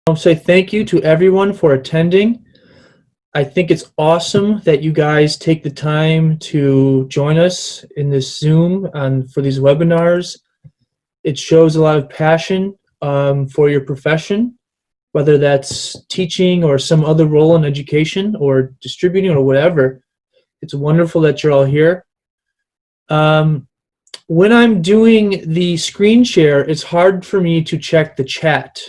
I'll say thank you to everyone for attending. I think it's awesome that you guys take the time to join us in this Zoom and for these webinars. It shows a lot of passion for your profession, whether that's teaching or some other role in education or distributing or whatever. It's wonderful that you're all here. When I'm doing the screen share, it's hard for me to check the chat.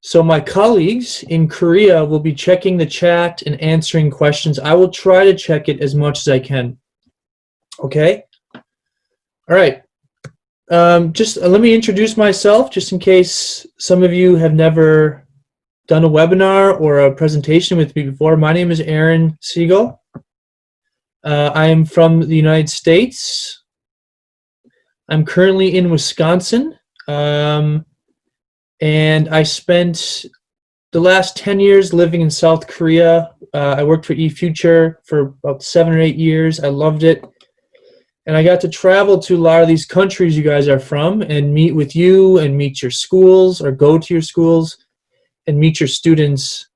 So my colleagues in Korea will be checking the chat and answering questions. I will try to check it as much as I can. Okay? All right. Just let me introduce myself, just in case some of you have never done a webinar or a presentation with me before. My name is Aaron Siegel. I am from the United States. I'm currently in Wisconsin. And I spent the last 10 years living in South Korea. I worked for eFuture for about 7 or 8 years. I loved it. And I got to travel to a lot of these countries you guys are from and meet with you and meet your schools or go to your schools and meet your students.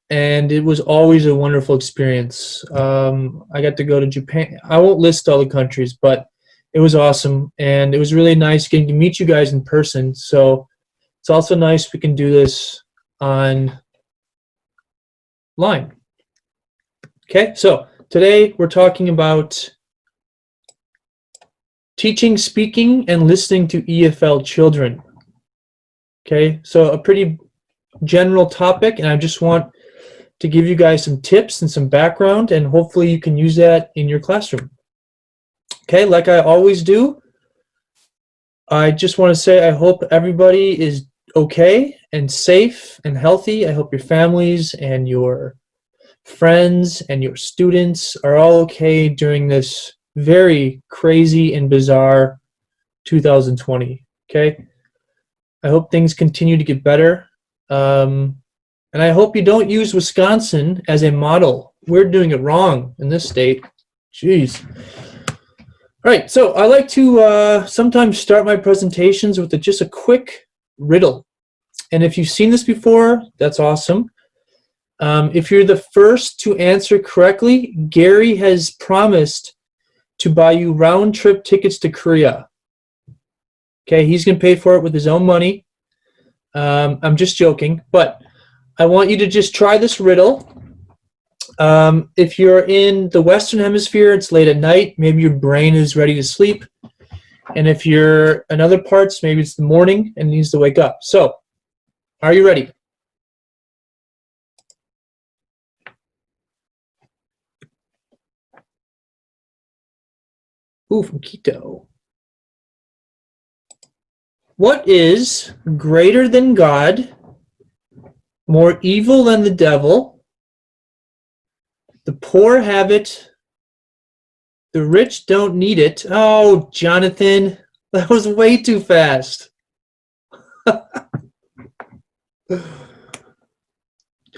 And it was always a wonderful experience. I got to go to Japan. I won't list all the countries, but it was awesome. And it was really nice getting to meet you guys in person. So it's also nice we can do this online. Okay, so today we're talking about teaching, speaking, and listening to EFL children. Okay, so a pretty general topic, and I just want to give you guys some tips and some background, and hopefully you can use that in your classroom. Okay, like I always do, I just want to say I hope everybody is okay and safe and healthy. I hope your families and your friends and your students are all okay during this very crazy and bizarre 2020. Okay, I hope things continue to get better, and I hope you don't use Wisconsin as a model. We're doing it wrong in this state. Jeez. All right, so I like to sometimes start my presentations with just a quick riddle. And if you've seen this before, that's awesome. If you're the first to answer correctly, Gary has promised to buy you round-trip tickets to Korea. Okay, he's going to pay for it with his own money. I'm just joking, but I want you to just try this riddle. If you're in the Western Hemisphere, it's late at night. Maybe your brain is ready to sleep. And if you're in other parts, maybe it's the morning and needs to wake up. So, are you ready? Ooh, from Quito. What is greater than God, more evil than the devil? The poor have it, the rich don't need it. Oh, Jonathan, that was way too fast.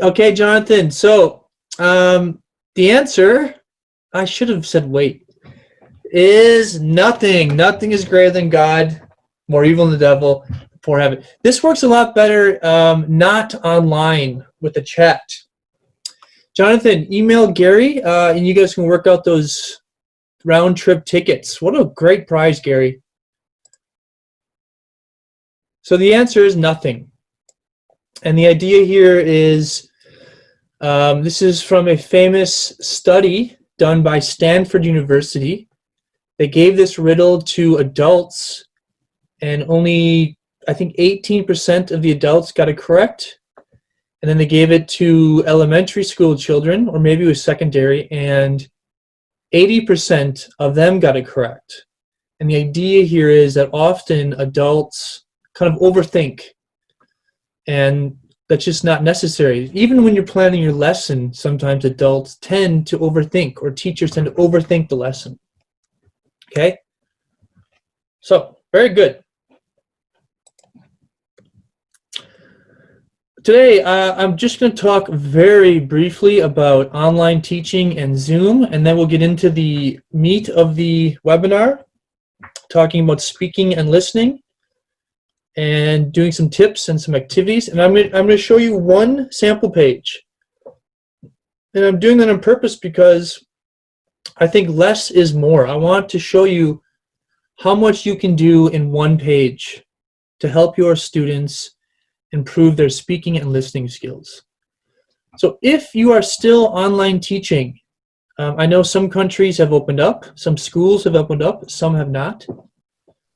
Okay, Jonathan, so the answer, I should have said wait, is nothing. Nothing is greater than God, more evil than the devil, the poor have it. This works a lot better not online with the chat. Jonathan, email Gary, and you guys can work out those round-trip tickets. What a great prize, Gary. So the answer is nothing. And the idea here is, this is from a famous study done by Stanford University. They gave this riddle to adults, and only, I think, 18% of the adults got it correct. And then they gave it to elementary school children, or maybe it was secondary, and 80% of them got it correct. And the idea here is that often adults kind of overthink, and that's just not necessary. Even when you're planning your lesson, sometimes adults tend to overthink, or teachers tend to overthink the lesson. Okay? So, very good. Today, I'm just going to talk very briefly about online teaching and Zoom, and then we'll get into the meat of the webinar, talking about speaking and listening. and doing some tips and some activities. And I'm going to show you one sample page. And I'm doing that on purpose because I think less is more. I want to show you how much you can do in one page to help your students improve their speaking and listening skills. So if you are still online teaching, I know some countries have opened up, some schools have opened up, some have not.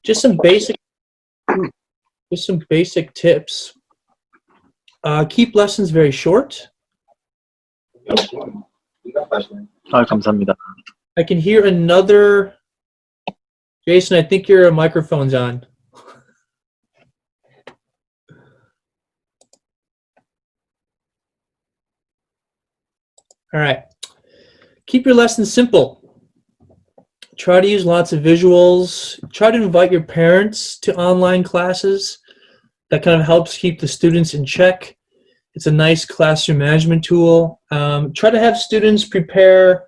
Just some basic tips. Keep lessons very short. 감사합니다. I can hear another. Jason, I think your microphone's on. All right. Keep your lessons simple. Try to use lots of visuals. Try to invite your parents to online classes. That kind of helps keep the students in check. It's a nice classroom management tool. Try to have students prepare,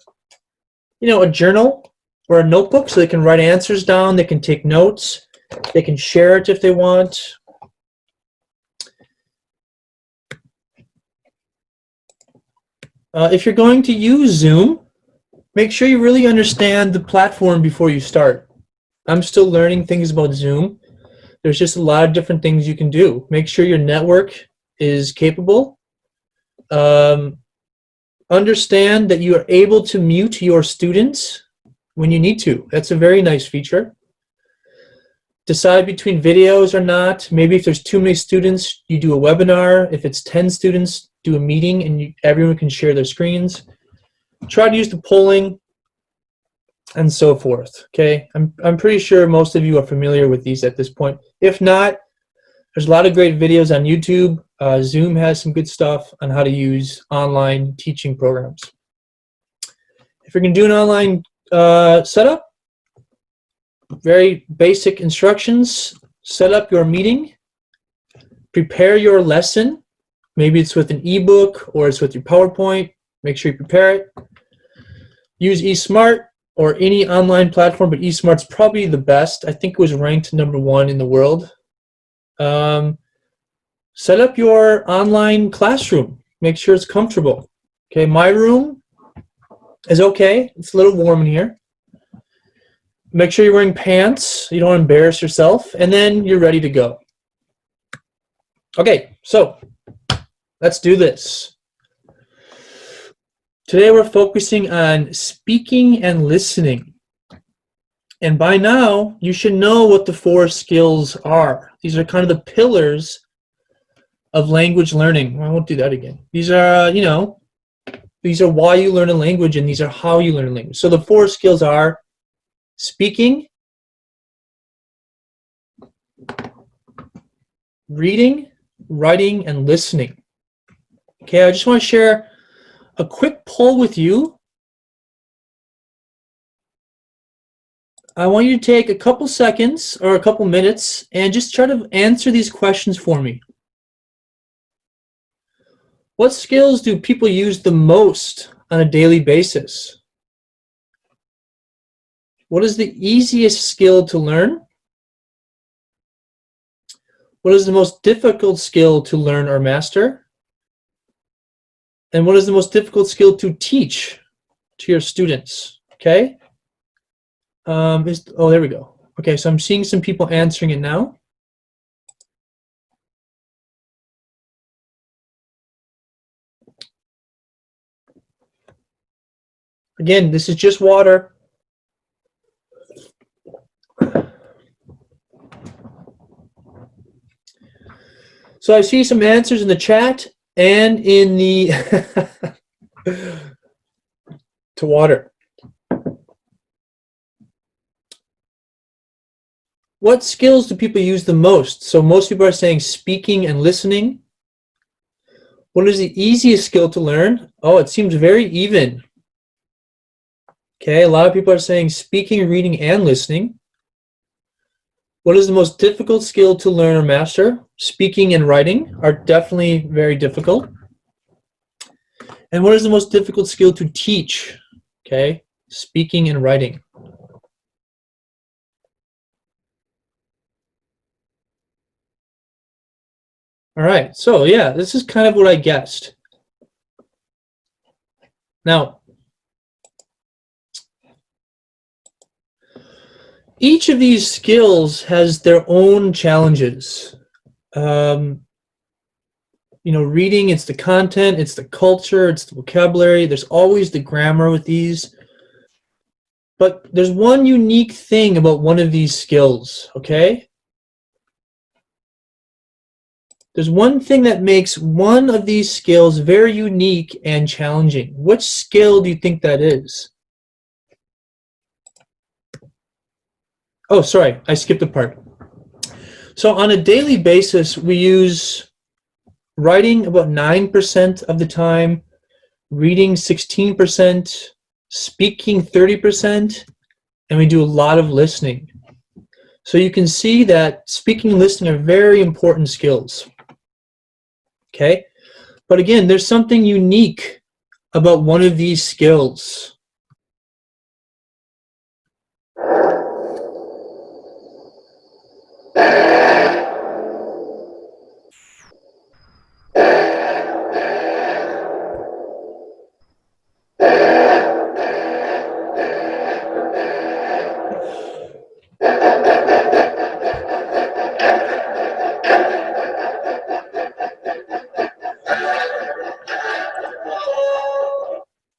a journal or a notebook so they can write answers down. They can take notes. They can share it if they want. If you're going to use Zoom, make sure you really understand the platform before you start. I'm still learning things about Zoom. There's just a lot of different things you can do. Make sure your network is capable. Understand that you are able to mute your students when you need to. That's a very nice feature. Decide between videos or not. Maybe if there's too many students, you do a webinar. If it's 10 students, do a meeting and everyone can share their screens. Try to use the polling and so forth. Okay, I'm pretty sure most of you are familiar with these at this point. If not, there's a lot of great videos on YouTube. Zoom has some good stuff on how to use online teaching programs. If you're going to do an online setup, very basic instructions. Set up your meeting. Prepare your lesson. Maybe it's with an ebook or it's with your PowerPoint. Make sure you prepare it. Use eSmart or any online platform, but eSmart's probably the best. I think it was ranked #1 in the world. Set up your online classroom. Make sure it's comfortable. Okay, my room is okay. It's a little warm in here. Make sure you're wearing pants. You don't embarrass yourself. And then you're ready to go. Okay, so let's do this. Today we're focusing on speaking and listening. And by now, you should know what the 4 skills are. These are kind of the pillars of language learning. I won't do that again. These are, these are why you learn a language and these are how you learn a language. So the 4 skills are speaking, reading, writing, and listening. Okay, I just want to share a quick poll with you. I want you to take a couple seconds or a couple minutes and just try to answer these questions for me. What skills do people use the most on a daily basis? What is the easiest skill to learn? What is the most difficult skill to learn or master? And what is the most difficult skill to teach to your students? Okay. Oh, there we go. Okay, so I'm seeing some people answering it now. Again, this is just water. So I see some answers in the chat and in the to water. What skills do people use the most? So most people are saying speaking and listening. What is the easiest skill to learn? Oh, it seems very even. Okay, a lot of people are saying speaking, reading, and listening. What is the most difficult skill to learn or master? Speaking and writing are definitely very difficult. And what is the most difficult skill to teach? Okay, speaking and writing. All right, so yeah, this is kind of what I guessed. Now, each of these skills has their own challenges. You know, reading, it's the content, it's the culture, it's the vocabulary. There's always the grammar with these. But there's one unique thing about one of these skills, okay? There's one thing that makes one of these skills very unique and challenging. Which skill do you think that is? Oh, sorry, I skipped a part. So on a daily basis, we use writing about 9% of the time, reading 16%, speaking 30%, and we do a lot of listening. So you can see that speaking and listening are very important skills. Okay? But again, there's something unique about one of these skills.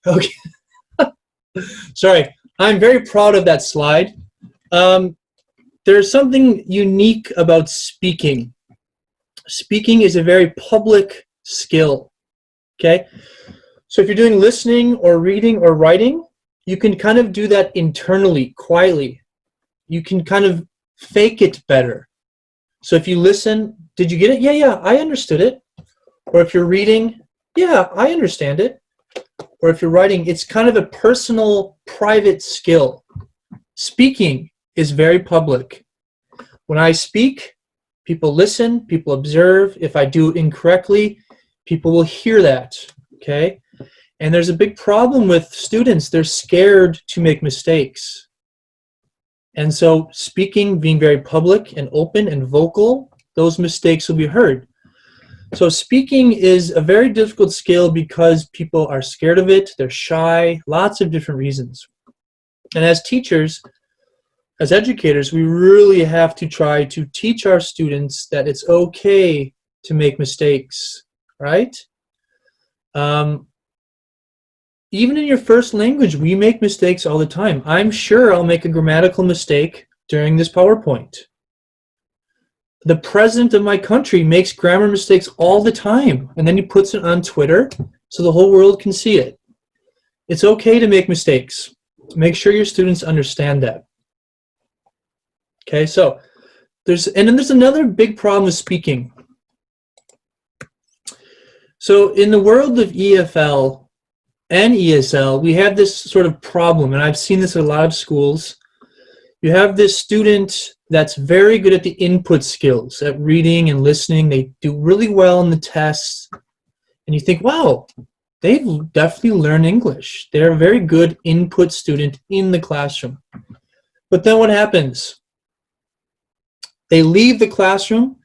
Okay. Sorry, I'm very proud of that slide. There's something unique about speaking. Speaking is a very public skill, okay? So if you're doing listening or reading or writing, you can kind of do that internally, quietly. You can kind of fake it better. So if you listen, did you get it? Yeah, I understood it. Or if you're reading, yeah, I understand it. Or if you're writing, it's kind of a personal, private skill. Speaking is very public. When I speak, people listen, people observe. If I do it incorrectly, people will hear that, okay? And there's a big problem with students. They're scared to make mistakes. And so speaking, being very public and open and vocal, those mistakes will be heard. So speaking is a very difficult skill because people are scared of it, they're shy, lots of different reasons. And as teachers, as educators, we really have to try to teach our students that it's okay to make mistakes, right? Even in your first language, we make mistakes all the time. I'm sure I'll make a grammatical mistake during this PowerPoint. The president of my country makes grammar mistakes all the time, and then he puts it on Twitter so the whole world can see it. It's okay to make mistakes. Make sure your students understand that. Okay, so then there's another big problem with speaking. So in the world of EFL and ESL, we have this sort of problem, and I've seen this at a lot of schools. You have this student that's very good at the input skills, at reading and listening. They do really well in the tests. And you think, wow, they've definitely learned English. They're a very good input student in the classroom. But then what happens? They leave the classroom,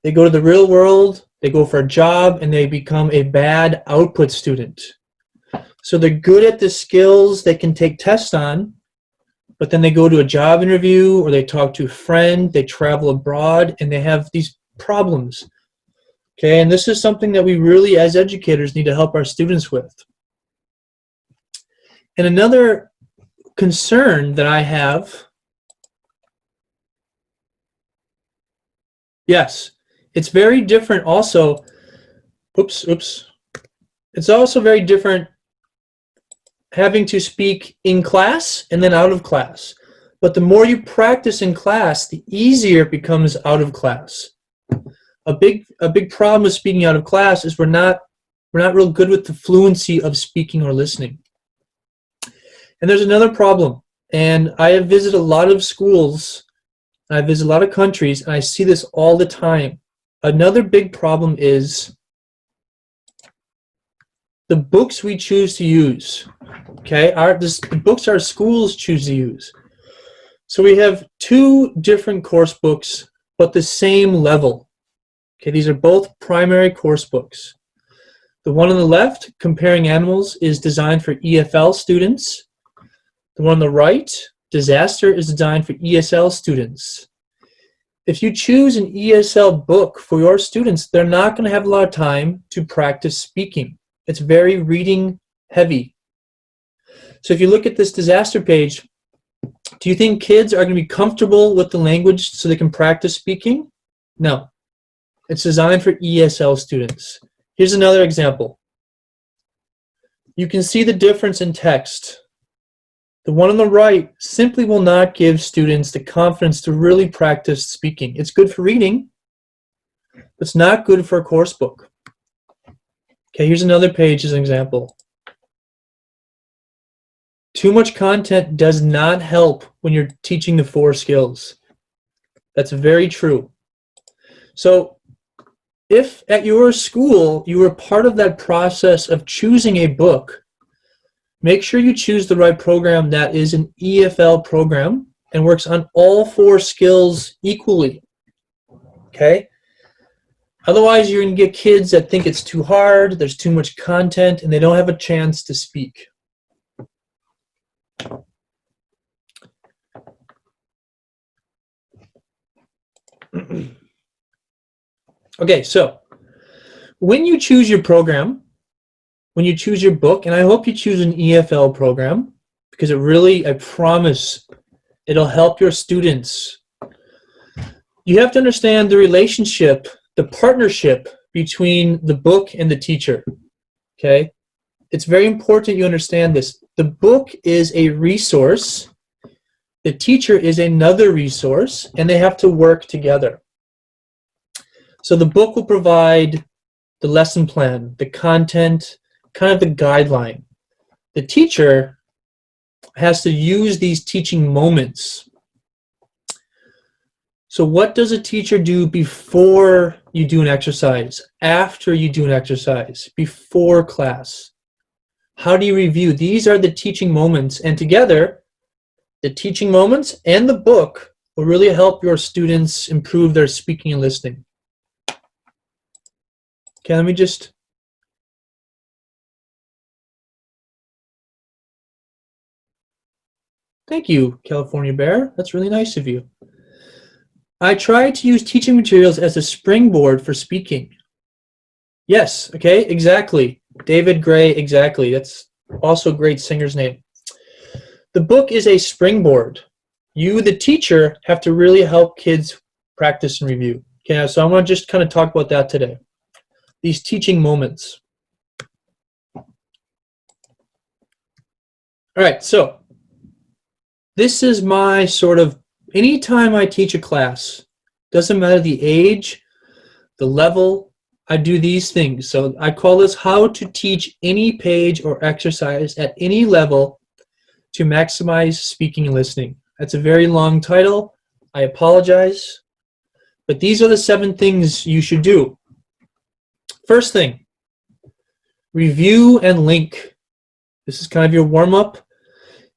they go to the real world, they go for a job, and they become a bad output student. So they're good at the skills they can take tests on, but then they go to a job interview or they talk to a friend, they travel abroad, and they have these problems. Okay, and this is something that we really, as educators, need to help our students with. And another concern that I have, yes, it's very different also, it's also very different having to speak in class and then out of class. But the more you practice in class, the easier it becomes out of class. A big problem with speaking out of class is we're not real good with the fluency of speaking or listening. And there's another problem. And I have visited a lot of schools, I visit a lot of countries, and I see this all the time. Another big problem is the books we choose to use. Okay, the books our schools choose to use. So we have two different course books, but the same level. Okay, these are both primary course books. The one on the left, Comparing Animals, is designed for EFL students. The one on the right, Disaster, is designed for ESL students. If you choose an ESL book for your students, they're not going to have a lot of time to practice speaking. It's very reading heavy. So if you look at this disaster page, do you think kids are going to be comfortable with the language so they can practice speaking? No. It's designed for ESL students. Here's another example. You can see the difference in text. The one on the right simply will not give students the confidence to really practice speaking. It's good for reading, but it's not good for a course book. Okay, here's another page as an example. Too much content does not help when you're teaching the 4 skills. That's very true. So if at your school you were part of that process of choosing a book, make sure you choose the right program that is an EFL program and works on all 4 skills equally. Okay? Otherwise, you're going to get kids that think it's too hard, there's too much content, and they don't have a chance to speak. Okay, so when you choose your program, when you choose your book, and I hope you choose an EFL program, because it really, I promise, it'll help your students. You have to understand the relationship, the partnership between the book and the teacher, okay? It's very important you understand this. The book is a resource, the teacher is another resource, and they have to work together. So the book will provide the lesson plan, the content, kind of the guideline. The teacher has to use these teaching moments. So what does a teacher do before you do an exercise, after you do an exercise, before class? How do you review? These are the teaching moments, and together, the teaching moments and the book will really help your students improve their speaking and listening. Okay, let me just... Thank you, California Bear. That's really nice of you. I try to use teaching materials as a springboard for speaking. Yes, okay, exactly. David Gray, exactly. That's also a great singer's name. The book is a springboard. You, the teacher, have to really help kids practice and review. Okay, so I want to just kind of talk about that today. These teaching moments. All right, so this is my sort of, anytime I teach a class, doesn't matter the age, the level, I do these things. So I call this how to teach any page or exercise at any level to maximize speaking and listening. That's a very long title. I apologize. But these are the 7 things you should do. First thing, review and link. This is kind of your warm-up.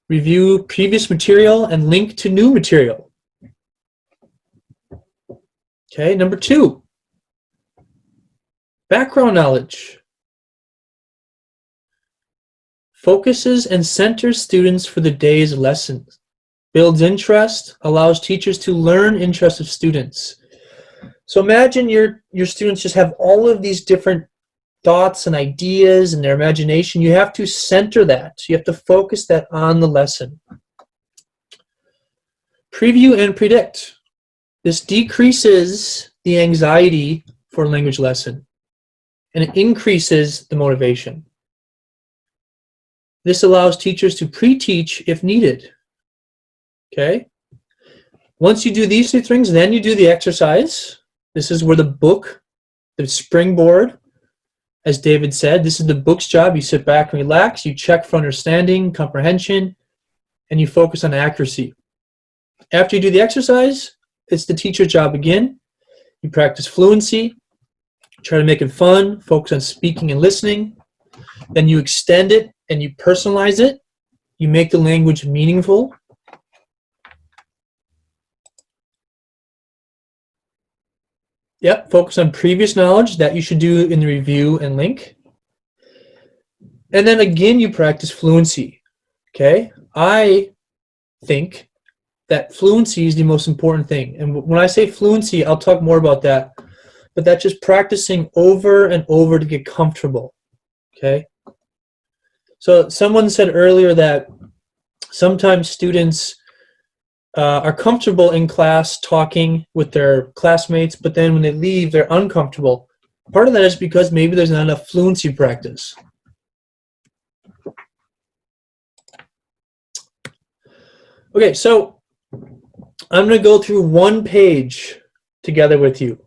Review previous material and link to new material. Okay, number 2, background knowledge. Focuses and centers students for the day's lessons. Builds interest, allows teachers to learn interest of students. So imagine your students just have all of these different thoughts and ideas and their imagination. You have to center that. You have to focus that on the lesson. Preview and predict. This decreases the anxiety for a language lesson, and it increases the motivation. This allows teachers to pre-teach if needed. Okay? Once you do these 2 things, then you do the exercise. This is where the book, the springboard, as David said, this is the book's job. You sit back and relax, you check for understanding, comprehension, and you focus on accuracy. After you do the exercise, it's the teacher's job again. You practice fluency, try to make it fun, focus on speaking and listening. Then you extend it and you personalize it. You make the language meaningful. Yep, focus on previous knowledge that you should do in the review and link. And then again, you practice fluency, okay? I think that fluency is the most important thing. And when I say fluency, I'll talk more about that. But that's just practicing over and over to get comfortable, okay? So someone said earlier that sometimes students are comfortable in class talking with their classmates, but then when they leave, they're uncomfortable. Part of that is because maybe there's not enough fluency practice. Okay, so I'm going to go through one page together with you.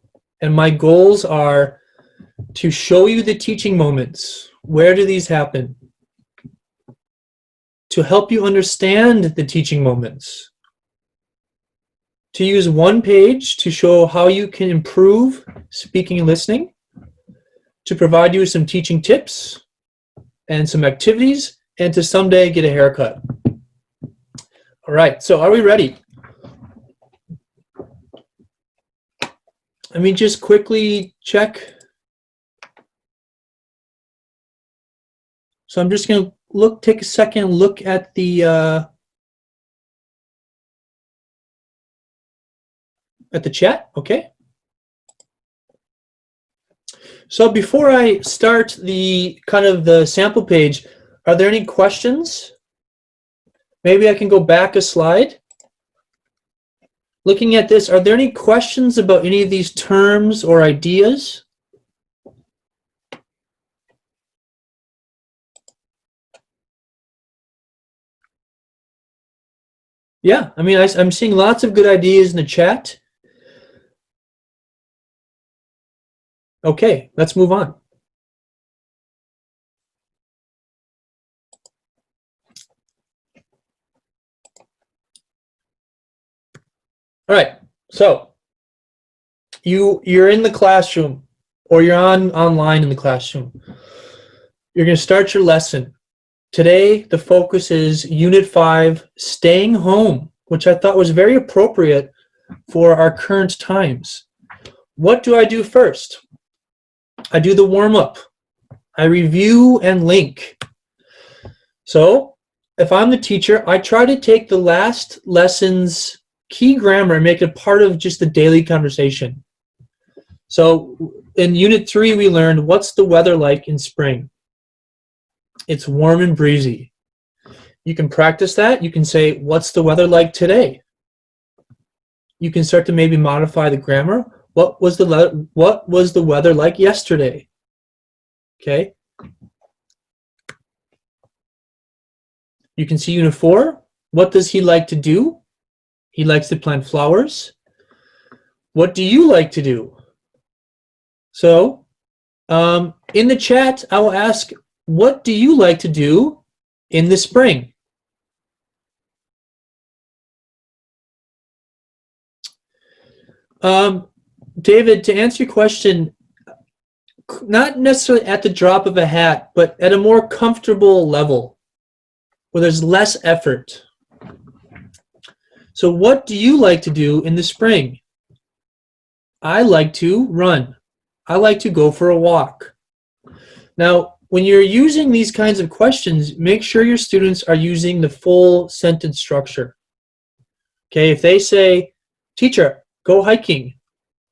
And my goals are to show you the teaching moments. Where do these happen? To help you understand the teaching moments. To use one page to show how you can improve speaking and listening. To provide you with some teaching tips and some activities, and to someday get a haircut. All right, so are we ready? Let me just quickly check. So I'm just going to take a second, look at the chat, okay? So before I start the sample page, are there any questions? Maybe I can go back a slide. Looking at this, are there any questions about any of these terms or ideas? Yeah, I mean, I'm seeing lots of good ideas in the chat. Okay, let's move on. All right, so you're in the classroom, or you're online in the classroom. You're going to start your lesson. Today, the focus is Unit 5, staying home, which I thought was very appropriate for our current times. What do I do first? I do the warm-up. I review and link. So, if I'm the teacher, I try to take the last lesson's key grammar and make it part of just the daily conversation. So, in Unit 3, we learned, what's the weather like in spring? It's warm and breezy. You can practice that. You can say, what's the weather like today? You can start to maybe modify the grammar. What was the weather like yesterday? Okay. You can see Unit 4. What does he like to do? He likes to plant flowers. What do you like to do? So, in the chat, I will ask, what do you like to do in the spring? David, to answer your question, not necessarily at the drop of a hat, but at a more comfortable level where there's less effort. So what do you like to do in the spring? I like to run. I like to go for a walk. Now, when you're using these kinds of questions, make sure your students are using the full sentence structure. Okay, if they say, teacher, go hiking,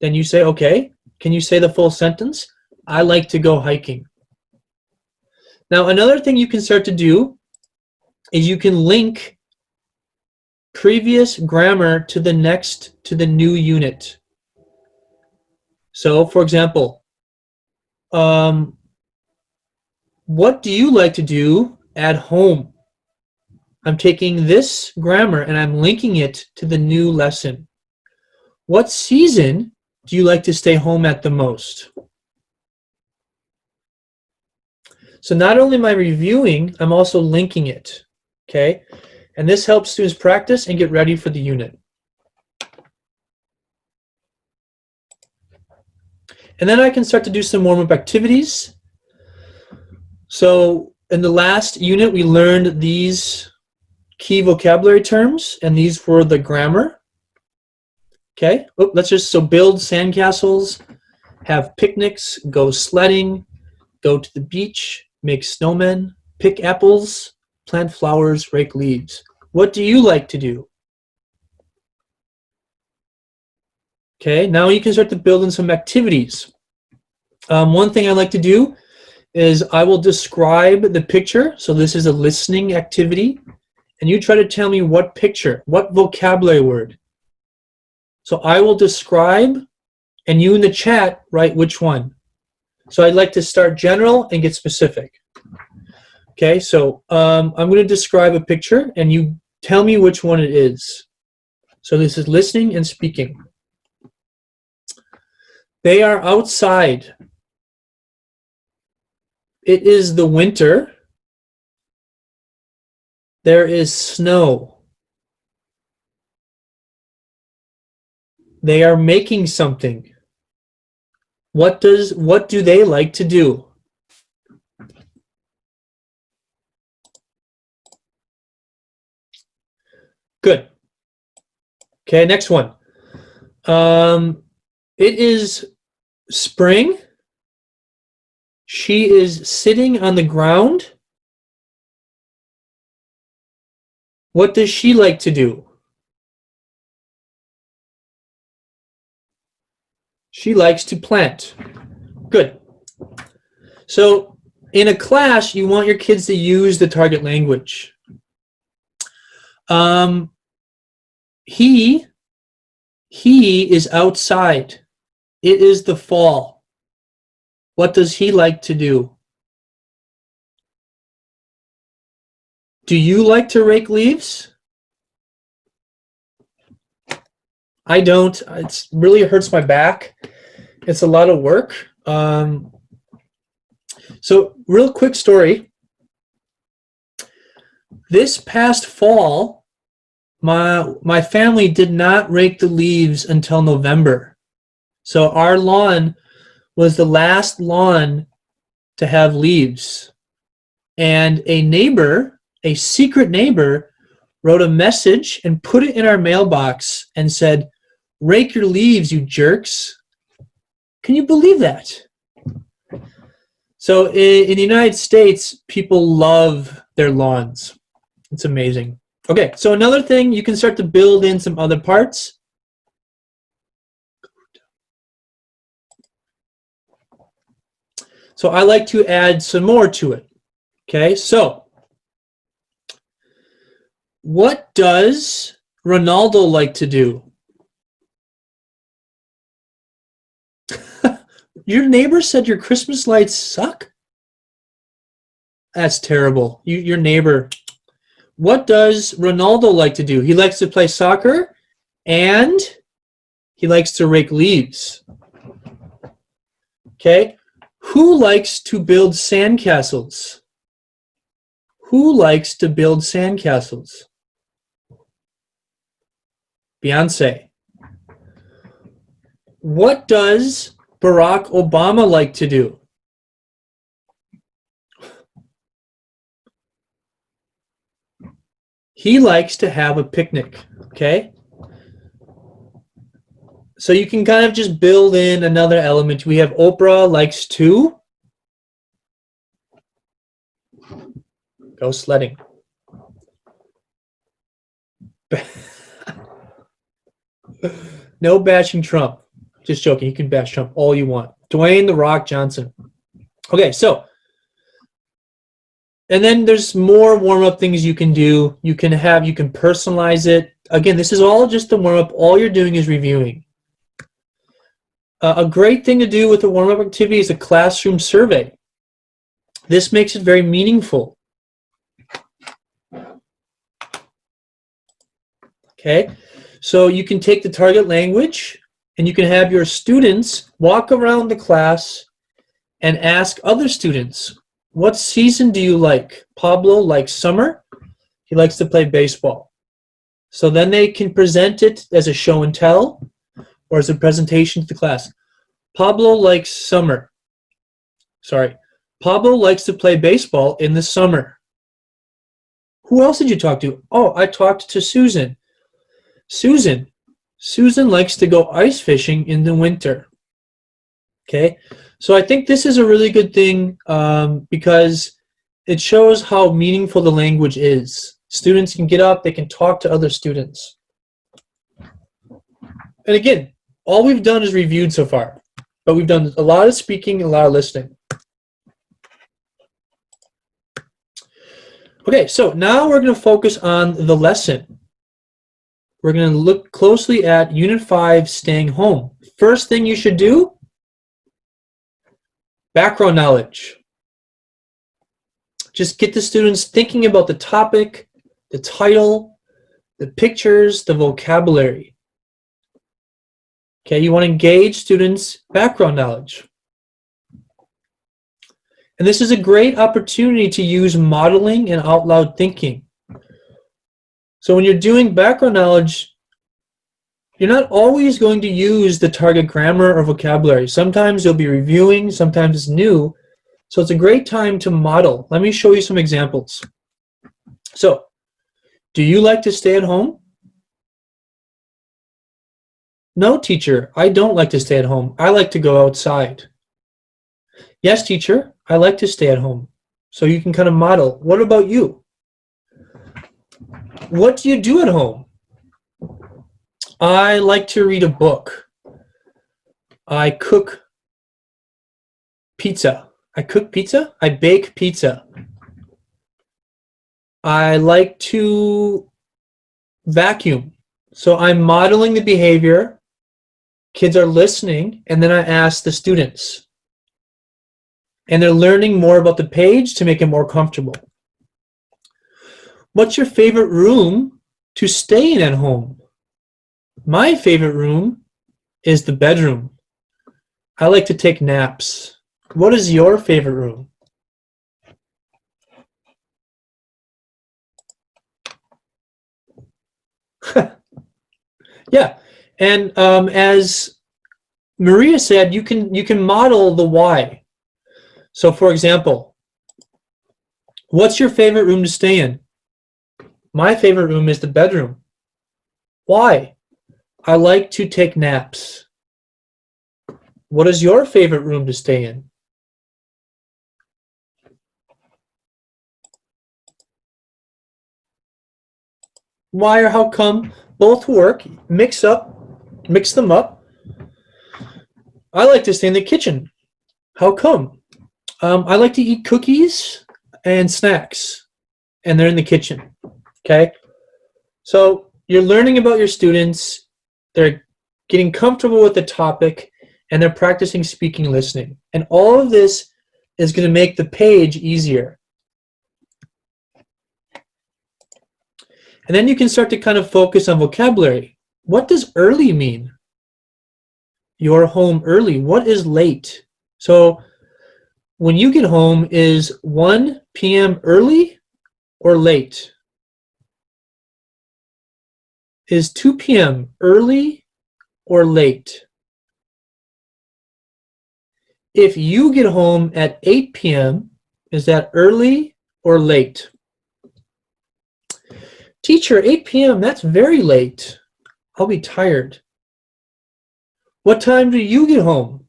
then you say, okay, can you say the full sentence? I like to go hiking. Now, another thing you can start to do is you can link previous grammar to the new unit. So, for example, what do you like to do at home? I'm taking this grammar and I'm linking it to the new lesson. What season do you like to stay home at the most? So not only am I reviewing, I'm also linking it, okay? And this helps students practice and get ready for the unit. And then I can start to do some warm-up activities. So in the last unit, we learned these key vocabulary terms, and these were the grammar. Okay, so build sandcastles, have picnics, go sledding, go to the beach, make snowmen, pick apples, plant flowers, rake leaves. What do you like to do? Okay, now you can start to build in some activities. One thing I like to do is I will describe the picture. So this is a listening activity. And you try to tell me what picture, what vocabulary word. So I will describe, and you in the chat write which one. So I'd like to start general and get specific. Okay, so I'm going to describe a picture, and you tell me which one it is. So this is listening and speaking. They are outside. It is the winter. There is snow. They are making something. What do they like to do? Good. Okay, next one. It is spring. She is sitting on the ground. What does she like to do? She likes to plant. Good. So in a class, you want your kids to use the target language. He is outside. It is the fall. What does he like to do? Do you like to rake leaves? I don't. It really hurts my back. It's a lot of work. So real quick story. This past fall, my family did not rake the leaves until November. So our lawn was the last lawn to have leaves. And a neighbor, a secret neighbor, wrote a message and put it in our mailbox and said, "Rake your leaves, you jerks." Can you believe that? So in the United States, people love their lawns. It's amazing. Okay, so another thing, you can start to build in some other parts. So I like to add some more to it. Okay, so what does Ronaldo like to do? Your neighbor said your Christmas lights suck? That's terrible. Your neighbor. What does Ronaldo like to do? He likes to play soccer and he likes to rake leaves. Okay. Who likes to build sandcastles? Who likes to build sandcastles? Beyonce. What does Barack Obama like to do? He likes to have a picnic, okay? So you can kind of just build in another element. We have Oprah likes to go sledding. No bashing Trump. Just joking. You can bash Trump all you want. Dwayne "The Rock" Johnson. Okay, so, and then there's more warm-up things you can do. You can personalize it. Again, this is all just the warm-up. All you're doing is reviewing. A great thing to do with a warm-up activity is a classroom survey. This makes it very meaningful. Okay, so you can take the target language and you can have your students walk around the class and ask other students, what season do you like? Pablo likes summer. He likes to play baseball. So then they can present it as a show and tell or as a presentation to the class. Pablo likes summer. Sorry. Pablo likes to play baseball in the summer. Who else did you talk to? Oh, I talked to Susan. Susan, Susan likes to go ice fishing in the winter. Okay, so I think this is a really good thing because it shows how meaningful the language is. Students can get up, they can talk to other students. And again, all we've done is reviewed so far, but we've done a lot of speaking, a lot of listening. Okay, so now we're going to focus on the lesson. We're going to look closely at Unit 5, staying home. First thing you should do, background knowledge. Just get the students thinking about the topic, the title, the pictures, the vocabulary. Okay, you want to engage students' background knowledge. And this is a great opportunity to use modeling and out loud thinking. So when you're doing background knowledge, you're not always going to use the target grammar or vocabulary. Sometimes you'll be reviewing, sometimes it's new. So it's a great time to model. Let me show you some examples. So, do you like to stay at home? No, teacher, I don't like to stay at home. I like to go outside. Yes, teacher, I like to stay at home. So you can kind of model. What about you? What do you do at home? I like to read a book. I cook pizza. I cook pizza? I bake pizza. I like to vacuum. So I'm modeling the behavior. Kids are listening, and then I ask the students. And they're learning more about the page to make it more comfortable. What's your favorite room to stay in at home? My favorite room is the bedroom. I like to take naps. What is your favorite room? Yeah, and as Maria said, you can model the why. So for example, what's your favorite room to stay in? My favorite room is the bedroom. Why? I like to take naps. What is your favorite room to stay in? Why or how come? Both work. Mix them up. I like to stay in the kitchen. How come? I like to eat cookies and snacks, and they're in the kitchen. Okay? So you're learning about your students, they're getting comfortable with the topic, and they're practicing speaking and listening. And all of this is going to make the page easier. And then you can start to kind of focus on vocabulary. What does early mean? You're home early. What is late? So when you get home, is 1 p.m. early or late? Is 2 p.m. early or late? If you get home at 8 p.m., is that early or late? Teacher, 8 p.m., that's very late. I'll be tired. What time do you get home?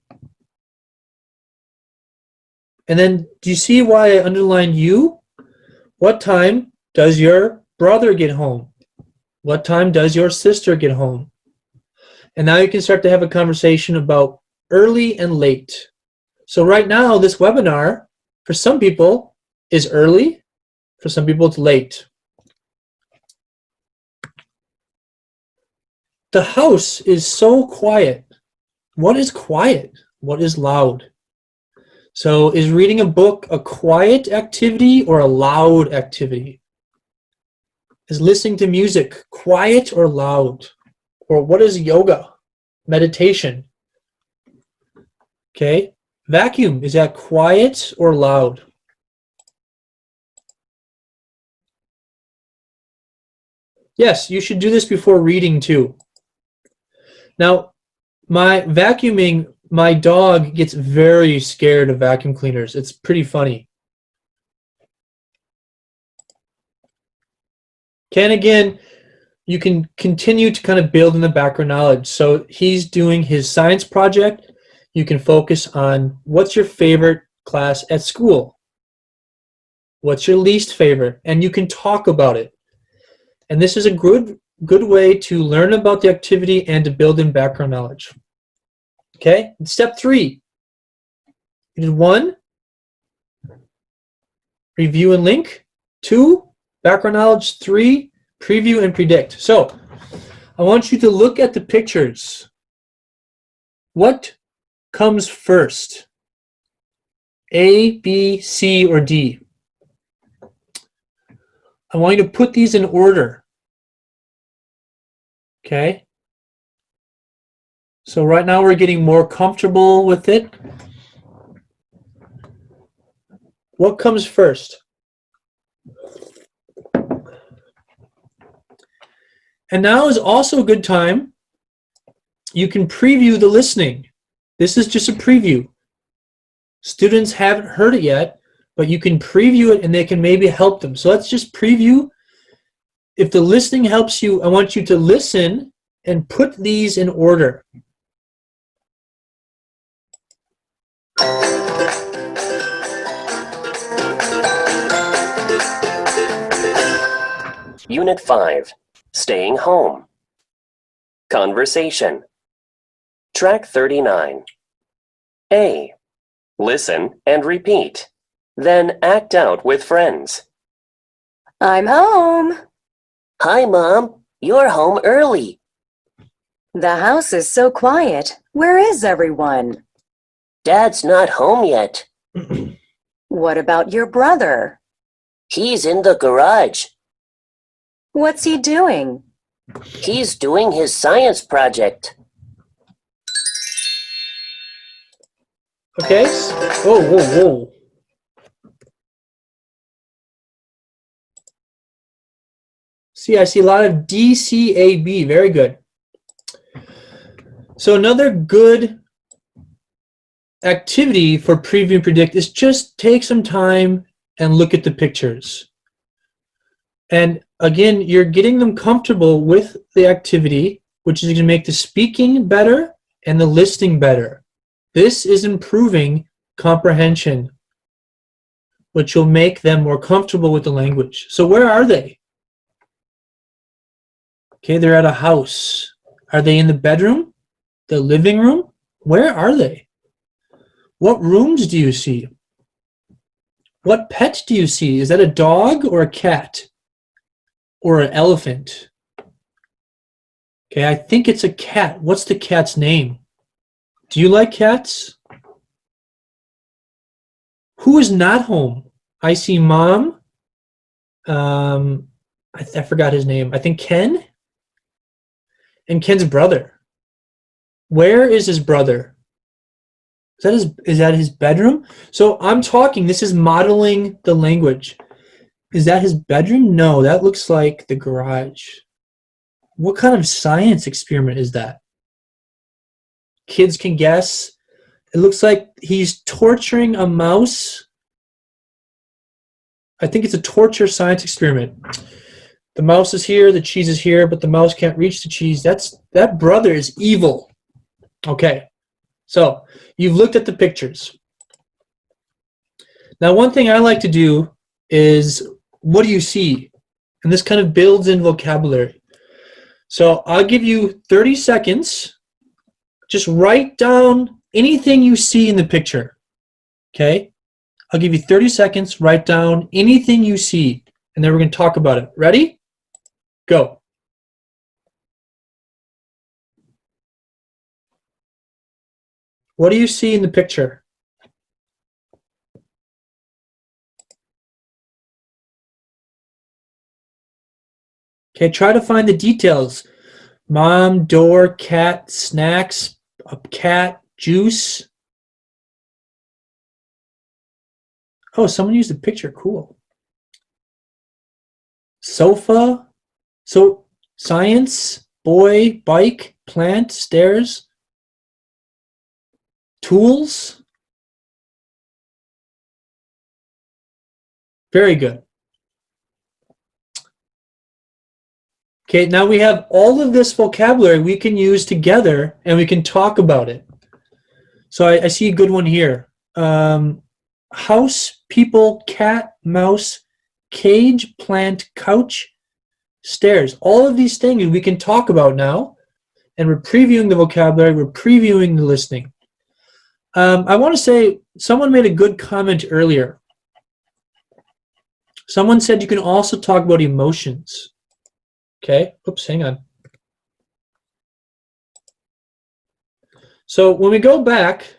And then, do you see why I underlined you? What time does your brother get home? What time does your sister get home? And now you can start to have a conversation about early and late. So right now, this webinar, for some people, is early. For some people, it's late. The house is so quiet. What is quiet? What is loud? So is reading a book a quiet activity or a loud activity? Is listening to music quiet or loud? Or what is yoga? Meditation? Okay. Vacuum, is that quiet or loud? Yes, you should do this before reading too. Now, my vacuuming, my dog gets very scared of vacuum cleaners. It's pretty funny. Okay, and again, you can continue to kind of build in the background knowledge. So he's doing his science project. You can focus on what's your favorite class at school? What's your least favorite? And you can talk about it. And this is a good way to learn about the activity and to build in background knowledge. Okay, step 3. You did 1, review and link. 2, background knowledge. 3, preview and predict. So I want you to look at the pictures. What comes first? A, B, C, or D? I want you to put these in order. Okay? So right now we're getting more comfortable with it. What comes first? And now is also a good time. You can preview the listening. This is just a preview. Students haven't heard it yet, but you can preview it and they can maybe help them. So let's just preview. If the listening helps you, I want you to listen and put these in order. Unit 5, Staying Home. Conversation. Track 39. A. Listen and repeat. Then act out with friends. I'm home. Hi, Mom. You're home early. The house is so quiet. Where is everyone? Dad's not home yet. What about your brother? He's in the garage. What's he doing? He's doing his science project. Okay? Whoa, whoa, whoa. See, I see a lot of DCAB. Very good. So another good activity for preview and predict is just take some time and look at the pictures. And again, you're getting them comfortable with the activity, which is going to make the speaking better and the listening better. This is improving comprehension, which will make them more comfortable with the language. So where are they? Okay, they're at a house. Are they in the bedroom? The living room? Where are they? What rooms do you see? What pet do you see? Is that a dog or a cat? Or an elephant? Okay, I think it's a cat. What's the cat's name? Do you like cats? Who is not home? I see Mom. I forgot his name. I think Ken. And Ken's brother. Where is his brother? Is that his bedroom? So I'm talking, this is modeling the language. Is that his bedroom? No, that looks like the garage. What kind of science experiment is that? Kids can guess. It looks like he's torturing a mouse. I think it's a torture science experiment. The mouse is here, the cheese is here, but the mouse can't reach the cheese. That brother is evil. Okay, so you've looked at the pictures. Now, one thing I like to do is, what do you see? And this kind of builds in vocabulary. So I'll give you 30 seconds. Just write down anything you see in the picture. Okay? I'll give you 30 seconds. Write down anything you see. And then we're going to talk about it. Ready? Go. What do you see in the picture? Okay, try to find the details. Mom, door, cat, snacks, a cat, juice. Oh, someone used a picture. Cool. Sofa. So, science, boy, bike, plant, stairs. Tools. Very good. Okay, now we have all of this vocabulary we can use together and we can talk about it. So I see a good one here. House, people, cat, mouse, cage, plant, couch, stairs. All of these things we can talk about now, and we're previewing the vocabulary, we're previewing the listening. I want to say someone made a good comment earlier. Someone said you can also talk about emotions. Okay, oops, hang on. So when we go back,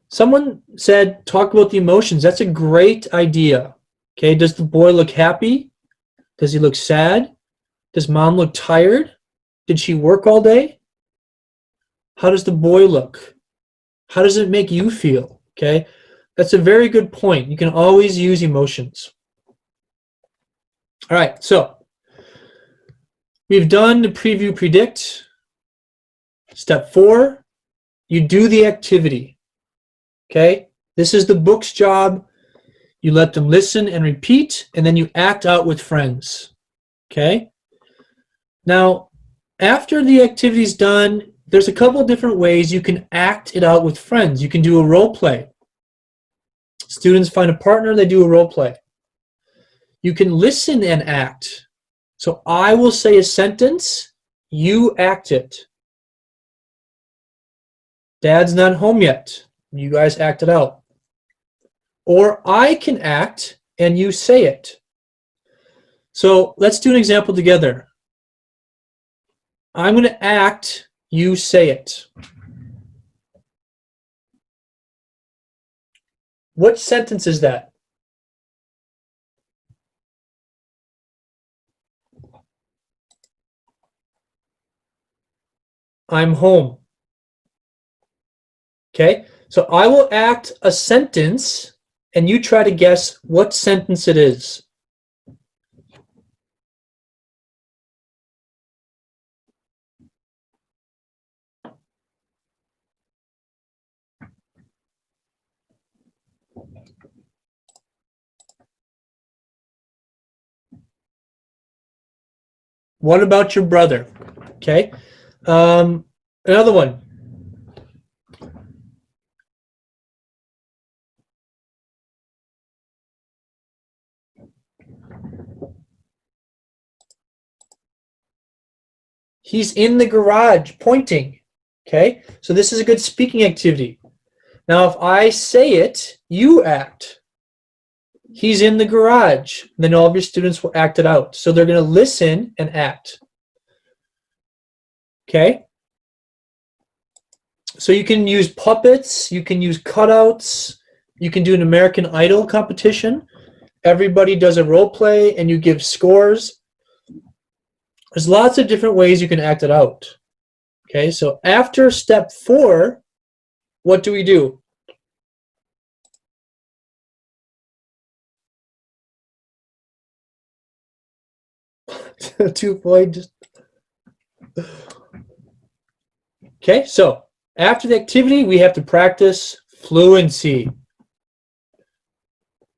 someone said talk about the emotions. That's a great idea. Okay, does the boy look happy? Does he look sad? Does mom look tired? Did she work all day? How does the boy look? How does it make you feel? Okay, that's a very good point. You can always use emotions. All right, so we've done the preview, predict. Step 4, you do the activity. Okay, this is the book's job. You let them listen and repeat, and then you act out with friends. Okay, now after the activity is done, there's a couple different ways you can act it out with friends. You can do a role play. Students find a partner, they do a role play. You can listen and act. So I will say a sentence, you act it. Dad's not home yet. You guys act it out. Or I can act and you say it. So let's do an example together. I'm going to act, you say it. What sentence is that? I'm home. Okay, so I will act a sentence and you try to guess what sentence it is. What about your brother? Okay, another one. He's in the garage pointing. Okay, so this is a good speaking activity. Now, if I say it, you act. He's in the garage. Then all of your students will act it out. So they're going to listen and act. Okay? So you can use puppets. You can use cutouts. You can do an American Idol competition. Everybody does a role play and you give scores. There's lots of different ways you can act it out. Okay, so after step 4, what do we do? Okay, so after the activity, we have to practice fluency.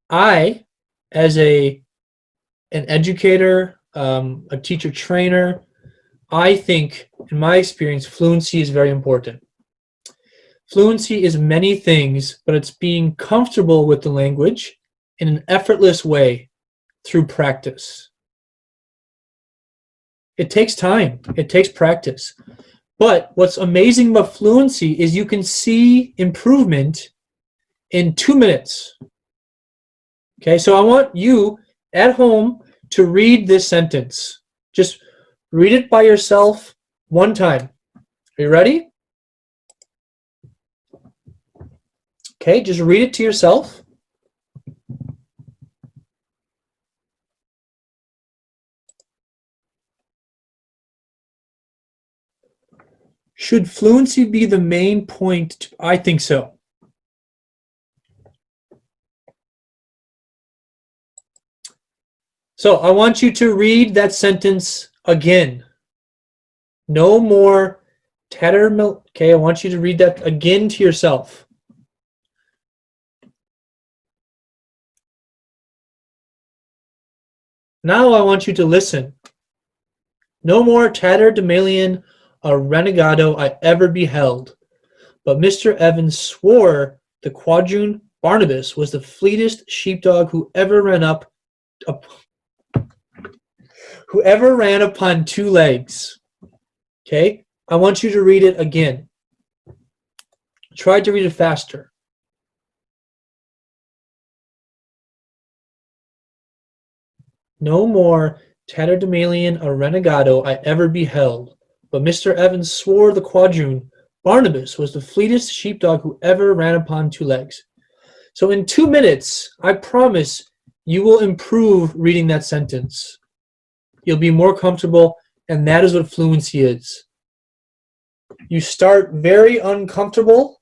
I, as an educator, a teacher trainer, I think, in my experience, fluency is very important. Fluency is many things, but it's being comfortable with the language in an effortless way through practice. It takes time. It takes practice. But what's amazing about fluency is you can see improvement in 2 minutes. Okay, so I want you at home to read this sentence. Just read it by yourself one time. Are you ready? Okay, just read it to yourself. Should fluency be the main point? I think so. So I want you to read that sentence again. No more tattermill. Okay, I want you to read that again to yourself. Now I want you to listen. No more tatterdemalion a renegado I ever beheld. But Mr. Evans swore the quadroon Barnabas was the fleetest sheepdog who ever ran upon two legs. Okay? I want you to read it again. Try to read it faster. No more tatterdemalion a renegado I ever beheld, but Mr. Evans swore the quadroon Barnabas was the fleetest sheepdog who ever ran upon two legs. So in 2 minutes, I promise you will improve reading that sentence. You'll be more comfortable, and that is what fluency is. You start very uncomfortable,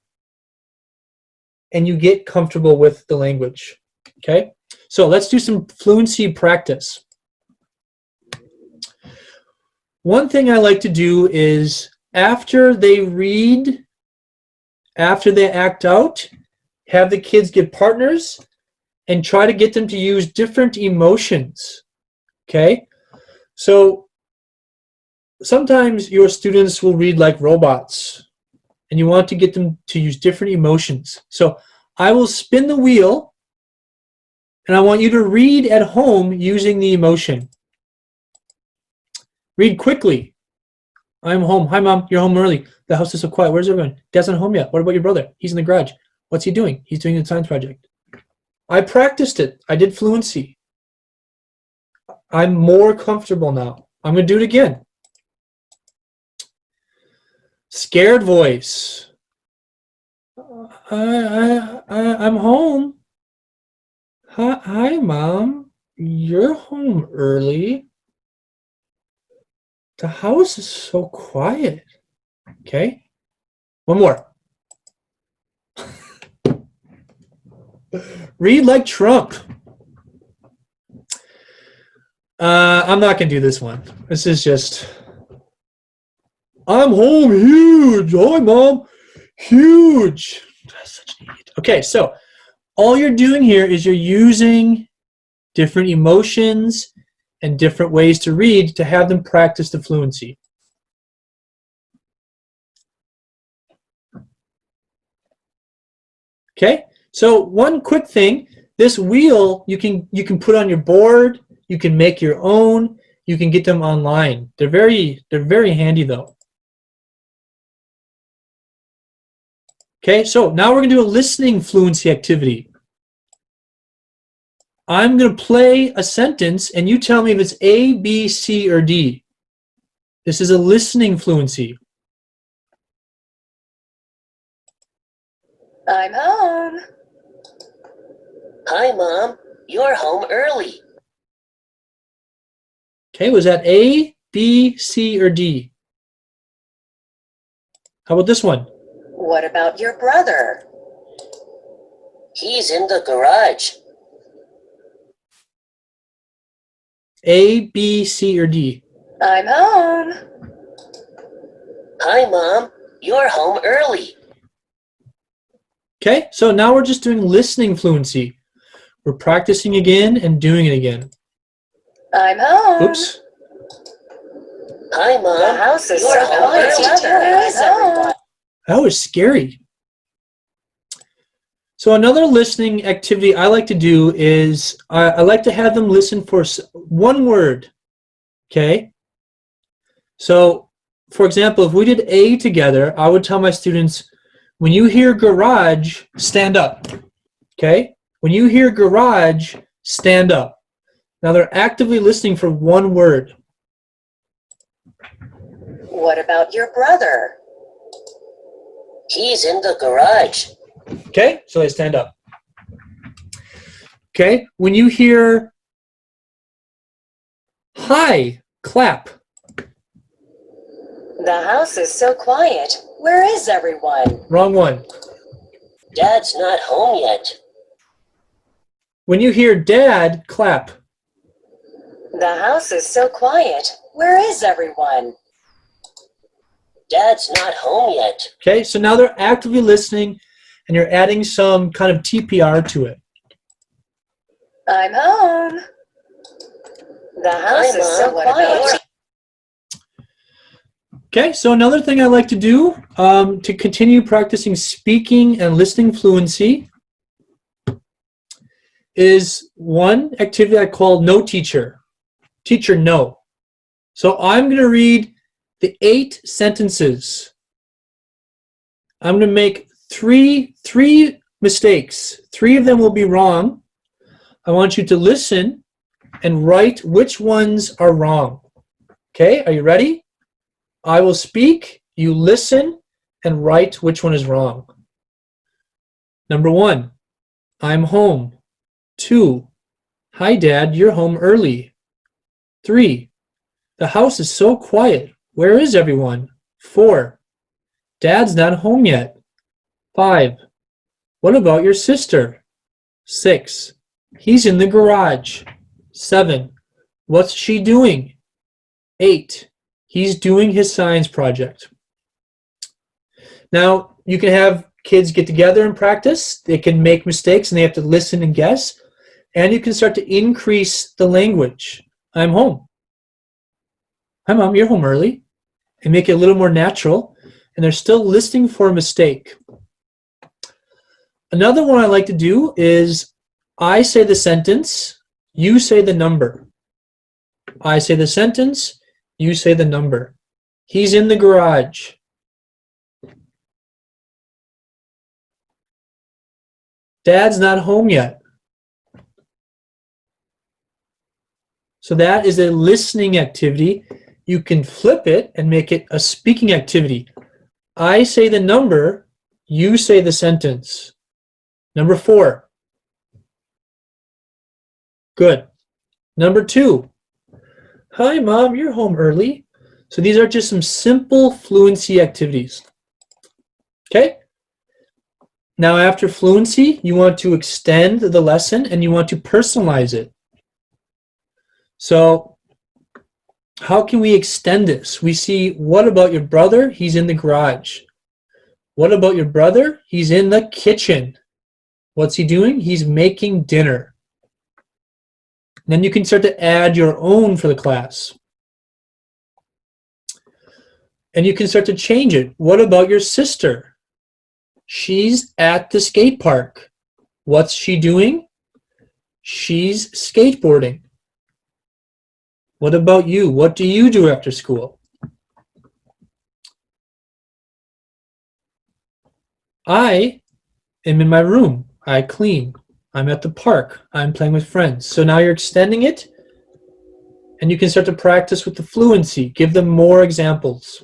and you get comfortable with the language. Okay? So let's do some fluency practice. One thing I like to do is after they read, after they act out, have the kids get partners and try to get them to use different emotions. Okay? So sometimes your students will read like robots and you want to get them to use different emotions. So I will spin the wheel and I want you to read at home using the emotion. Read quickly. I'm home. Hi, Mom. You're home early. The house is so quiet. Where's everyone? Dad's not home yet. What about your brother? He's in the garage. What's he doing? He's doing a science project. I practiced it. I did fluency. I'm more comfortable now. I'm going to do it again. Scared voice. I'm home. Hi, Mom. You're home early. The house is so quiet. Okay. One more. Read like Trump. I'm not going to do this one. This is just, I'm home huge. Hi, Mom. Huge. That's such an idiot. Okay, so all you're doing here is you're using different emotions and different ways to read to have them practice the fluency. Okay, so one quick thing, this wheel you can put on your board, you can make your own, you can get them online. They're very handy though. Okay, so now we're going to do a listening fluency activity. I'm going to play a sentence and you tell me if it's A, B, C, or D. This is a listening fluency. I'm home. Hi, Mom. You're home early. Okay, was that A, B, C, or D? How about this one? What about your brother? He's in the garage. A, B, C, or D? I'm home. Hi, Mom. You're home early. Okay, so now we're just doing listening fluency. We're practicing again and doing it again. I'm home. Oops. Hi, Mom. The house is You're so home quiet. early. Where is everyone? That was scary. So another listening activity I like to do is I like to have them listen for one word. Okay? So, for example, if we did A together, I would tell my students, when you hear garage, stand up. Okay? When you hear garage, stand up. Now they're actively listening for one word. What about your brother? He's in the garage. Okay? So they stand up. Okay? When you hear hi, clap. The house is so quiet. Where is everyone? Wrong one. Dad's not home yet. When you hear dad, clap. The house is so quiet. Where is everyone? Dad's not home yet. Okay, so now they're actively listening and you're adding some kind of TPR to it. I'm home. The house is so quiet. Okay, so another thing I like to do to continue practicing speaking and listening fluency is one activity I call No Teacher. Teacher, no. So I'm going to read the 8 sentences. I'm going to make three mistakes. 3 of them will be wrong. I want you to listen and write which ones are wrong. Okay, are you ready? I will speak, you listen, and write which one is wrong. Number 1, I'm home. 2, hi Dad, you're home early. 3, the house is so quiet. Where is everyone? 4, Dad's not home yet. 5, what about your sister? 6, he's in the garage. 7, what's she doing? 8, he's doing his science project. Now, you can have kids get together and practice. They can make mistakes and they have to listen and guess. And you can start to increase the language. I'm home. Hi, Mom, you're home early. And make it a little more natural. And they're still listening for a mistake. Another one I like to do is I say the sentence, you say the number. I say the sentence, you say the number. He's in the garage. Dad's not home yet. So that is a listening activity. You can flip it and make it a speaking activity. I say the number, you say the sentence. Number 4. Good. Number 2. Hi, Mom, you're home early. So these are just some simple fluency activities. Okay? Now after fluency, you want to extend the lesson and you want to personalize it. So how can we extend this? We see, what about your brother? He's in the garage. What about your brother? He's in the kitchen. What's he doing? He's making dinner. Then you can start to add your own for the class. And you can start to change it. What about your sister? She's at the skate park. What's she doing? She's skateboarding. What about you? What do you do after school? I am in my room. I clean. I'm at the park. I'm playing with friends. So now you're extending it, and you can start to practice with the fluency. Give them more examples.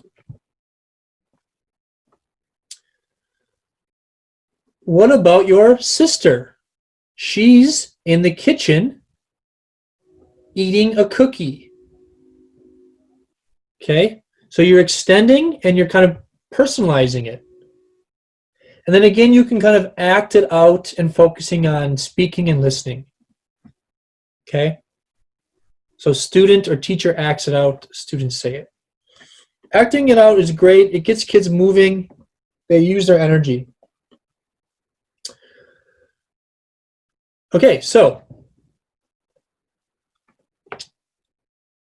What about your sister? She's in the kitchen eating a cookie. Okay, so you're extending and you're kind of personalizing it. And then again, you can kind of act it out and focusing on speaking and listening. Okay, so student or teacher acts it out, students say it. Acting it out is great. It gets kids moving. They use their energy. Okay, so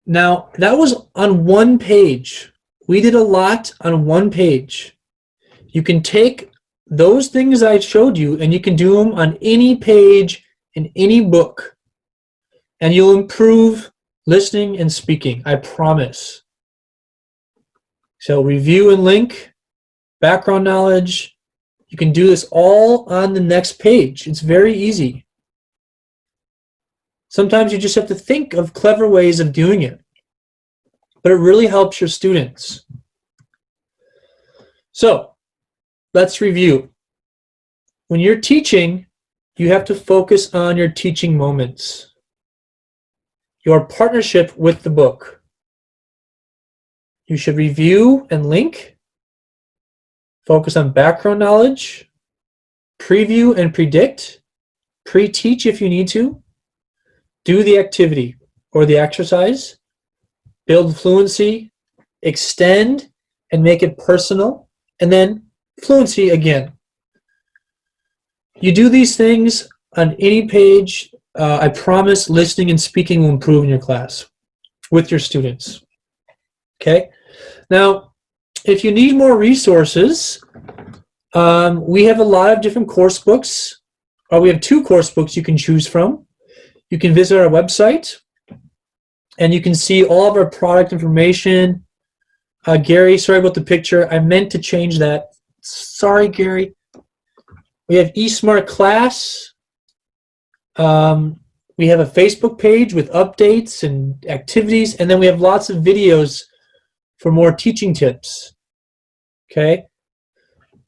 now that was on one page. We did a lot on one page. You can take those things I showed you and you can do them on any page in any book. And you'll improve listening and speaking, I promise. So review and link, background knowledge. You can do this all on the next page. It's very easy. Sometimes you just have to think of clever ways of doing it. But it really helps your students. So let's review. When you're teaching, you have to focus on your teaching moments, your partnership with the book. You should review and link, focus on background knowledge, preview and predict, pre-teach if you need to, do the activity or the exercise, build fluency, extend and make it personal, and then fluency again. You do these things on any page I promise listening and speaking will improve in your class with your students. Okay? Now, if you need more resources, we have a lot of different course books. We have 2 course books you can choose from. You can visit our website, and you can see all of our product information. Gary, sorry about the picture. I meant to change that. Sorry, Gary. We have eSmart Class. We have a Facebook page with updates and activities, and then we have lots of videos for more teaching tips. Okay?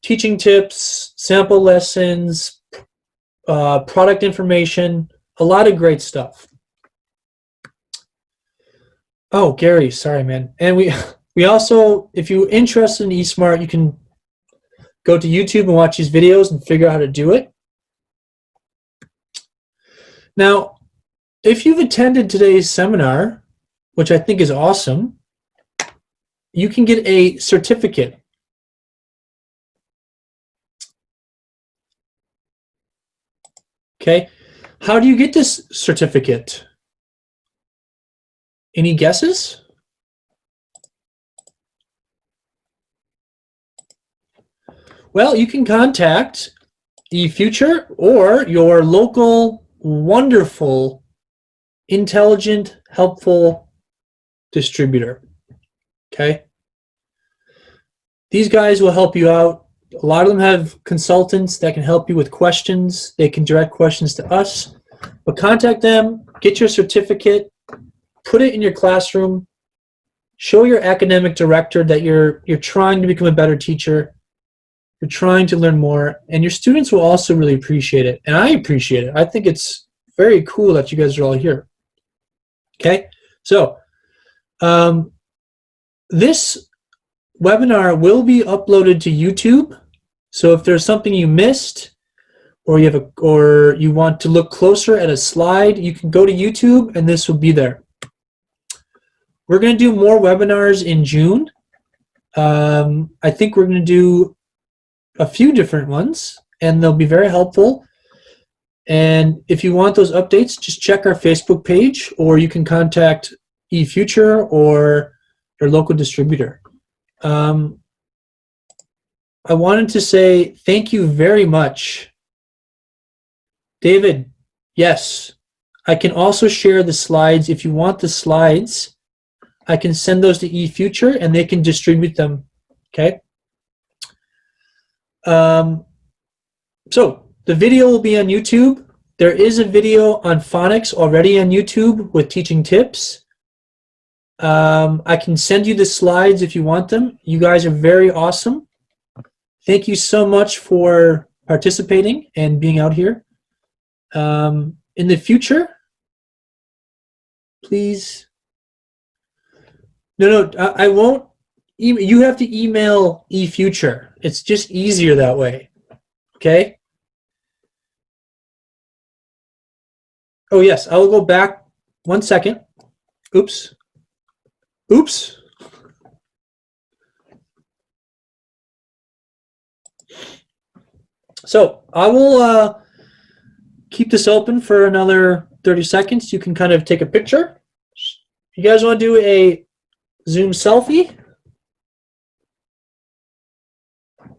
Teaching tips, sample lessons, product information, a lot of great stuff. Oh, Gary, sorry, man. And we also, if you're interested in eSmart, you can go to YouTube and watch these videos and figure out how to do it. Now, if you've attended today's seminar, which I think is awesome, you can get a certificate. Okay, how do you get this certificate? Any guesses? Well, you can contact eFuture or your local wonderful, intelligent, helpful distributor. Okay? These guys will help you out. A lot of them have consultants that can help you with questions. They can direct questions to us. But contact them, get your certificate, put it in your classroom, show your academic director that you're trying to become a better teacher, you're trying to learn more, and your students will also really appreciate it. And I appreciate it. I think it's very cool that you guys are all here. Okay? So, this webinar will be uploaded to YouTube. So if there's something you missed, or you want to look closer at a slide, you can go to YouTube and this will be there. We're going to do more webinars in June. I think we're going to do a few different ones, and they'll be very helpful. And if you want those updates, just check our Facebook page, or you can contact eFuture or your local distributor. I wanted to say thank you very much. David, yes, I can also share the slides. If you want the slides, I can send those to eFuture and they can distribute them, okay? So the video will be on YouTube. There is a video on phonics already on YouTube with teaching tips. I can send you the slides if you want them. You guys are very awesome. Thank you so much for participating and being out here. In the future, please. No, I won't. You have to email eFuture. It's just easier that way. Okay? Oh, yes. I will go back 1 second. Oops. Oops. So I will keep this open for another 30 seconds. You can kind of take a picture. You guys want to do a Zoom selfie?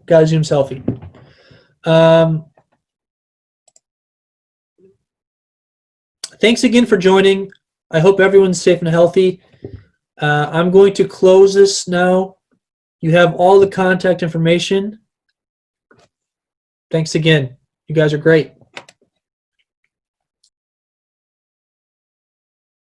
Got a Zoom selfie. Thanks again for joining. I hope everyone's safe and healthy. I'm going to close this now. You have all the contact information. Thanks again. You guys are great.